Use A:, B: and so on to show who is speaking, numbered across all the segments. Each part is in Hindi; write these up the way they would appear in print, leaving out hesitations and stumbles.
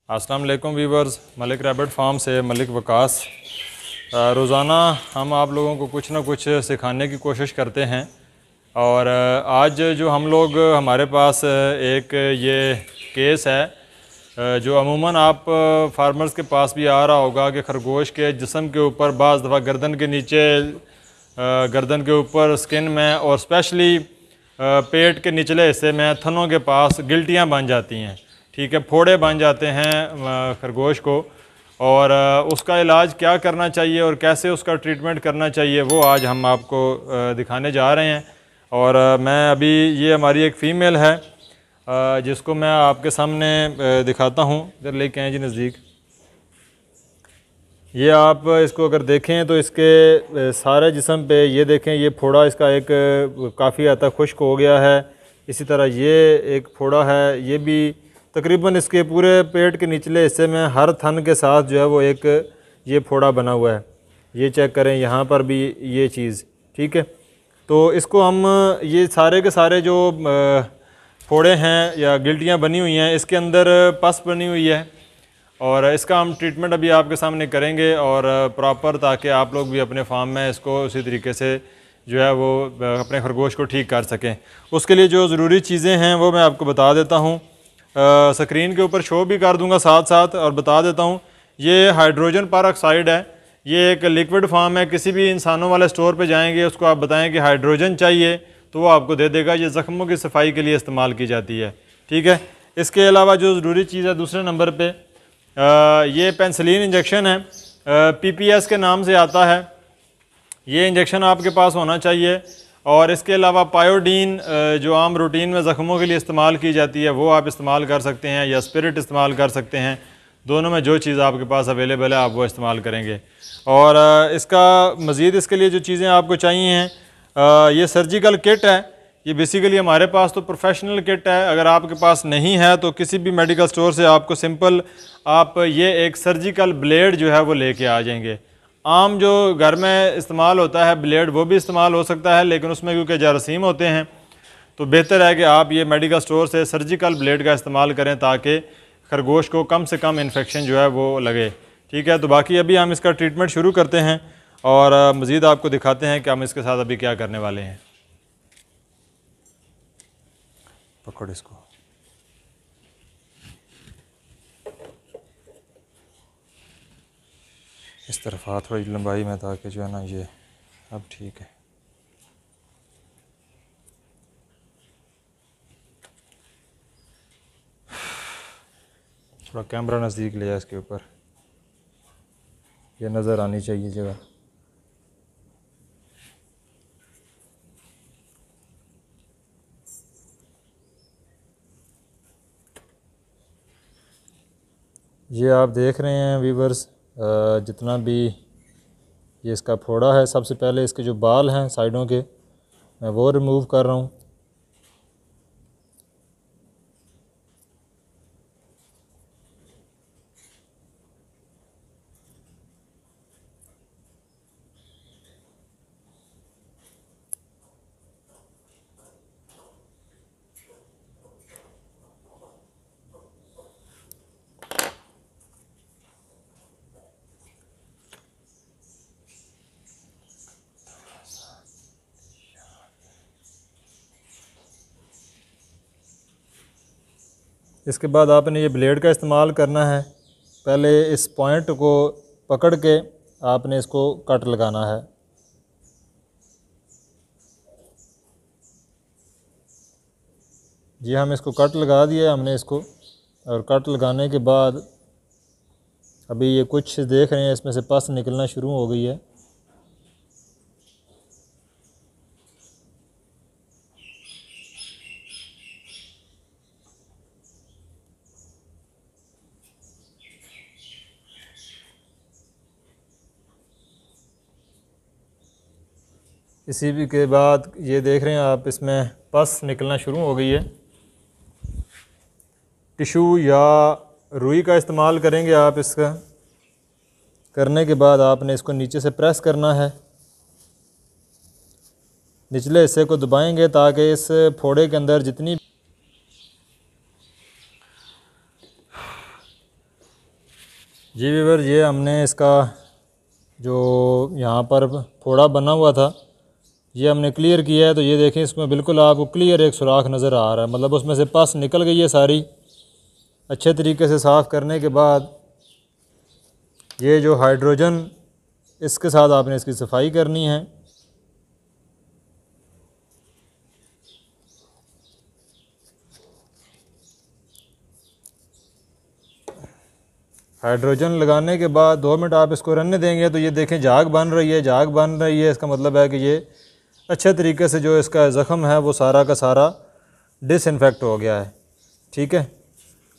A: अस्सलाम वालेकुम वीवर्स, मलिक रैबिट फार्म से मलिक वकास। रोज़ाना हम आप लोगों को कुछ ना कुछ सिखाने की कोशिश करते हैं और आज जो हम लोग हमारे पास एक ये केस है जो अमूमन आप फार्मर्स के पास भी आ रहा होगा कि खरगोश के जिस्म के ऊपर बाज़ दफ़ा गर्दन के नीचे, गर्दन के ऊपर स्किन में और स्पेशली पेट के निचले हिस्से में थनों के पास गिल्टियाँ बन जाती हैं। ठीक है, फोड़े बन जाते हैं खरगोश को और उसका इलाज क्या करना चाहिए और कैसे उसका ट्रीटमेंट करना चाहिए वो आज हम आपको दिखाने जा रहे हैं। और मैं अभी ये हमारी एक फ़ीमेल है जिसको मैं आपके सामने दिखाता हूँ। इधर लेके आए जी नज़दीक। ये आप इसको अगर देखें तो इसके सारे जिस्म पे ये देखें, ये फोड़ा इसका एक काफ़ी हद तक खुश्क हो गया है। इसी तरह ये एक फोड़ा है, ये भी तकरीबन इसके पूरे पेट के निचले हिस्से में हर थन के साथ जो है वो एक ये फोड़ा बना हुआ है। ये चेक करें, यहाँ पर भी ये चीज़। ठीक है, तो इसको हम ये सारे के सारे जो फोड़े हैं या गिल्टियाँ बनी हुई हैं, इसके अंदर पस बनी हुई है और इसका हम ट्रीटमेंट अभी आपके सामने करेंगे और प्रॉपर, ताकि आप लोग भी अपने फार्म में इसको उसी तरीके से जो है वो अपने खरगोश को ठीक कर सकें। उसके लिए जो ज़रूरी चीज़ें हैं वो मैं आपको बता देता हूँ, स्क्रीन के ऊपर शो भी कर दूंगा साथ साथ और बता देता हूँ। ये हाइड्रोजन परऑक्साइड है, ये एक लिक्विड फार्म है। किसी भी इंसानों वाले स्टोर पे जाएंगे, उसको आप बताएं कि हाइड्रोजन चाहिए तो वो आपको दे देगा। ये ज़ख्मों की सफाई के लिए इस्तेमाल की जाती है। ठीक है, इसके अलावा जो ज़रूरी चीज़ है दूसरे नंबर पर, ये पेंसिलिन इंजेक्शन है, PPS के नाम से आता है। ये इंजेक्शन आपके पास होना चाहिए। और इसके अलावा पायोडीन जो आम रूटीन में ज़ख्मों के लिए इस्तेमाल की जाती है वो आप इस्तेमाल कर सकते हैं, या स्पिरिट इस्तेमाल कर सकते हैं। दोनों में जो चीज़ आपके पास अवेलेबल है आप वो इस्तेमाल करेंगे। और इसका मज़ीद इसके लिए जो चीज़ें आपको चाहिए हैं, ये सर्जिकल किट है। ये बेसिकली हमारे पास तो प्रोफेशनल किट है, अगर आपके पास नहीं है तो किसी भी मेडिकल स्टोर से आपको सिंपल आप ये एक सर्जिकल ब्लेड जो है वो लेके आ जाएंगे। आम जो घर में इस्तेमाल होता है ब्लेड वो भी इस्तेमाल हो सकता है, लेकिन उसमें क्योंकि जरासीम होते हैं तो बेहतर है कि आप ये मेडिकल स्टोर से सर्जिकल ब्लेड का इस्तेमाल करें ताकि खरगोश को कम से कम इन्फेक्शन जो है वो लगे। ठीक है, तो बाकी अभी हम इसका ट्रीटमेंट शुरू करते हैं और मज़ीद आपको दिखाते हैं कि हम इसके साथ अभी क्या करने वाले हैं। पकड़ इसको। इस तरफ हाथ थोड़ी लंबाई में ताकि जो है ना ये अब ठीक है। थोड़ा कैमरा नज़दीक ले जाए इसके ऊपर, ये नज़र आनी चाहिए जगह। ये आप देख रहे हैं वीवर्स, जितना भी ये इसका फोड़ा है, सबसे पहले इसके जो बाल हैं साइडों के मैं वो रिमूव कर रहा हूँ। इसके बाद आपने ये ब्लेड का इस्तेमाल करना है। पहले इस पॉइंट को पकड़ के आपने इसको कट लगाना है। जी हम इसको कट लगा दिया हमने इसको, और कट लगाने के बाद अभी ये कुछ देख रहे हैं इसमें से पस निकलना शुरू हो गई है। इसी भी के बाद ये देख रहे हैं आप, इसमें पस निकलना शुरू हो गई है। टिशू या रुई का इस्तेमाल करेंगे आप। इसका करने के बाद आपने इसको नीचे से प्रेस करना है, निचले हिस्से को दबाएंगे ताकि इस फोड़े के अंदर जितनी जी व्यूअर, ये हमने इसका जो यहाँ पर फोड़ा बना हुआ था ये हमने क्लियर किया है। तो ये देखें, इसमें बिल्कुल आपको क्लियर एक सुराख नज़र आ रहा है, मतलब उसमें से पस निकल गई है सारी। अच्छे तरीके से साफ़ करने के बाद ये जो हाइड्रोजन, इसके साथ आपने इसकी सफाई करनी है। हाइड्रोजन लगाने के बाद 2 मिनट आप इसको रहने देंगे तो ये देखें झाग बन रही है। झाग बन रही है, इसका मतलब है कि ये अच्छे तरीके से जो इसका ज़ख़म है वो सारा का सारा डिसइंफेक्ट हो गया है। ठीक है,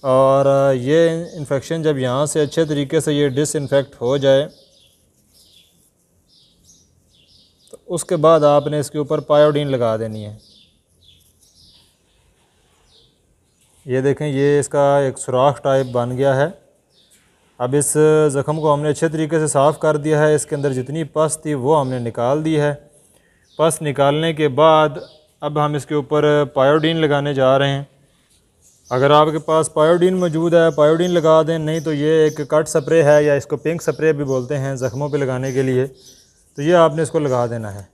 A: और ये इन्फेक्शन जब यहाँ से अच्छे तरीके से ये डिसइंफेक्ट हो जाए तो उसके बाद आपने इसके ऊपर पायोडीन लगा देनी है। ये देखें, ये इसका एक सुराख टाइप बन गया है। अब इस ज़ख़म को हमने अच्छे तरीके से साफ़ कर दिया है। इसके अंदर जितनी पस थी वो हमने निकाल दी है। पस निकालने के बाद अब हम इसके ऊपर पायोडीन लगाने जा रहे हैं। अगर आपके पास पायोडीन मौजूद है, पायोडीन लगा दें, नहीं तो ये एक कट स्प्रे है या इसको पिंक स्प्रे भी बोलते हैं ज़ख्मों पे लगाने के लिए, तो ये आपने इसको लगा देना है।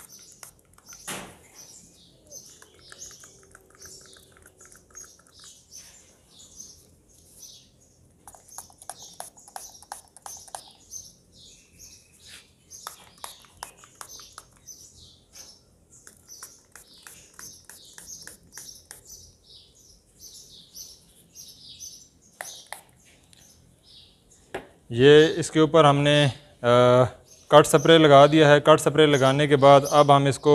A: ये इसके ऊपर हमने कट स्प्रे लगा दिया है। कट स्प्रे लगाने के बाद अब हम इसको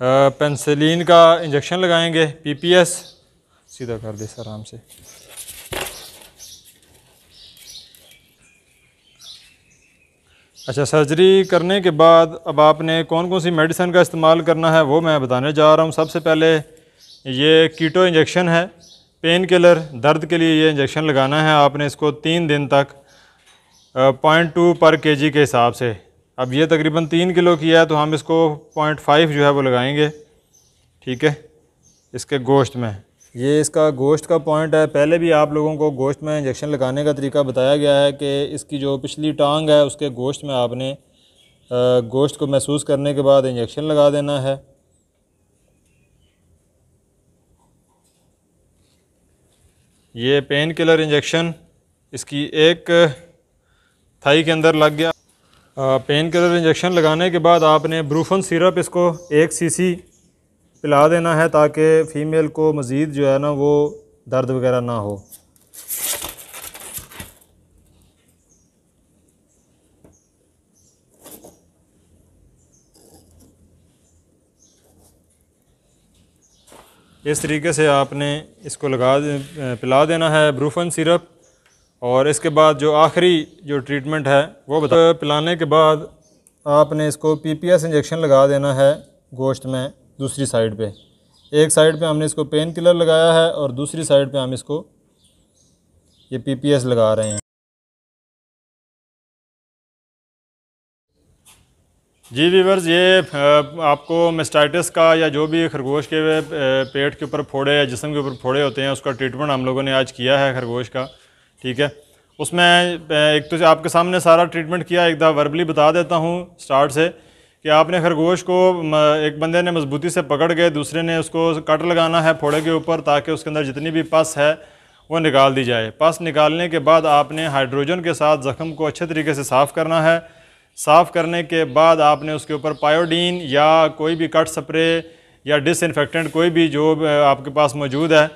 A: पेंसिलिन का इंजेक्शन लगाएंगे, पीपीएस। सीधा कर दे सर आराम से। अच्छा, सर्जरी करने के बाद अब आपने कौन कौन सी मेडिसिन का इस्तेमाल करना है वो मैं बताने जा रहा हूँ। सबसे पहले ये कीटो इंजेक्शन है, पेन किलर, दर्द के लिए ये इंजेक्शन लगाना है आपने। इसको 3 दिन तक 0.2 पर केजी के हिसाब से। अब ये तकरीबन 3 किलो की है तो हम इसको 0.5 जो है वो लगाएंगे। ठीक है, इसके गोश्त में। ये इसका गोश्त का पॉइंट है। पहले भी आप लोगों को गोश्त में इंजेक्शन लगाने का तरीका बताया गया है कि इसकी जो पिछली टांग है उसके गोश्त में आपने गोश्त को महसूस करने के बाद इंजेक्शन लगा देना है। ये पेन किलर इंजेक्शन इसकी एक थाई के अंदर लग गया। पेन किलर इंजेक्शन लगाने के बाद आपने ब्रूफन सिरप इसको 1 सीसी पिला देना है ताकि फ़ीमेल को मज़ीद जो है ना वो दर्द वगैरह ना हो। इस तरीके से आपने इसको पिला देना है ब्रूफन सिरप। और इसके बाद जो आखिरी जो ट्रीटमेंट है वो पिलाने के बाद आपने इसको पीपीएस इंजेक्शन लगा देना है गोश्त में दूसरी साइड पे। एक साइड पे हमने इसको पेन किलर लगाया है और दूसरी साइड पे हम इसको ये पीपीएस लगा रहे हैं। जी व्यूअर्स, ये आपको मेस्टाइटिस का या जो भी खरगोश के पेट के ऊपर फोड़े या जिस्म के ऊपर फोड़े होते हैं उसका ट्रीटमेंट हम लोगों ने आज किया है खरगोश का। ठीक है, उसमें एक तो आपके सामने सारा ट्रीटमेंट किया, एक दफ़ा वर्बली बता देता हूँ स्टार्ट से कि आपने खरगोश को एक बंदे ने मजबूती से पकड़ के दूसरे ने उसको कट लगाना है फोड़े के ऊपर ताकि उसके अंदर जितनी भी पस है वो निकाल दी जाए। पस निकालने के बाद आपने हाइड्रोजन के साथ ज़ख़म को अच्छे तरीके से साफ़ करना है। साफ़ करने के बाद आपने उसके ऊपर पायोडीन या कोई भी कट स्प्रे या डिसइंफेक्टेंट कोई भी जो आपके पास मौजूद है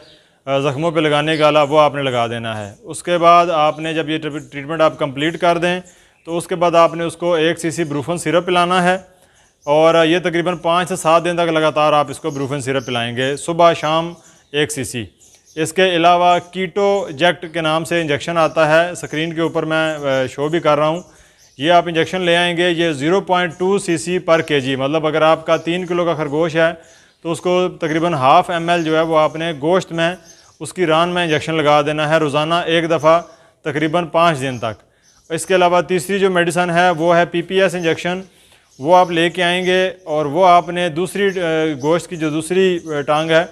A: ज़ख्मों पे लगाने का आला वो आपने लगा देना है। उसके बाद आपने जब ये ट्रीटमेंट आप कंप्लीट कर दें तो उसके बाद आपने उसको 1 सीसी ब्रूफन सिरप पिलाना है और ये तकरीबन 5 से 7 दिन तक लगातार आप इसको ब्रूफन सिरप पिलाएंगे, सुबह शाम 1 सीसी। इसके अलावा कीटो जेक्ट के नाम से इंजेक्शन आता है, स्क्रीन के ऊपर मैं शो भी कर रहा हूँ। ये आप इंजेक्शन ले आएंगे। ये 0.2 सीसी पर केजी, मतलब अगर आपका 3 किलो का खरगोश है तो उसको तकरीबन ½ ml जो है वो आपने गोश्त में उसकी रान में इंजेक्शन लगा देना है रोज़ाना 1 दफ़ा तकरीबन 5 दिन तक। इसके अलावा तीसरी जो मेडिसन है वो है पीपीएस इंजेक्शन, वो आप लेके आएंगे और वो आपने दूसरी गोश्त की जो दूसरी टांग है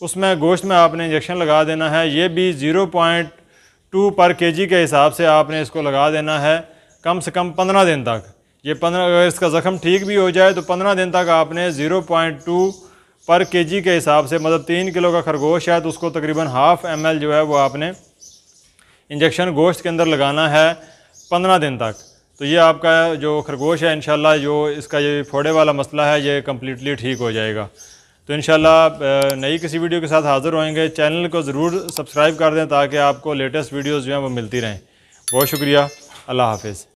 A: उसमें गोश्त में आपने इंजेक्शन लगा देना है। ये भी पर केजी के हिसाब से आपने इसको लगा देना है कम से कम 15 दिन तक। ये 15, अगर इसका ज़ख़म ठीक भी हो जाए तो 15 दिन तक आपने 0.2 पर केजी के हिसाब से, मतलब 3 किलो का खरगोश है तो उसको तकरीबन ½ ml जो है वो आपने इंजेक्शन गोश्त के अंदर लगाना है 15 दिन तक। तो ये आपका जो खरगोश है इंशाल्लाह जो इसका ये फोड़े वाला मसला है ये कम्प्लीटली ठीक हो जाएगा। तो इंशाल्लाह नई किसी वीडियो के साथ हाज़िर होएंगे। चैनल को ज़रूर सब्सक्राइब कर दें ताकि आपको लेटेस्ट वीडियोज़ जो हैं वो मिलती रहें। बहुत शुक्रिया। अल्लाह हाफ़िज़।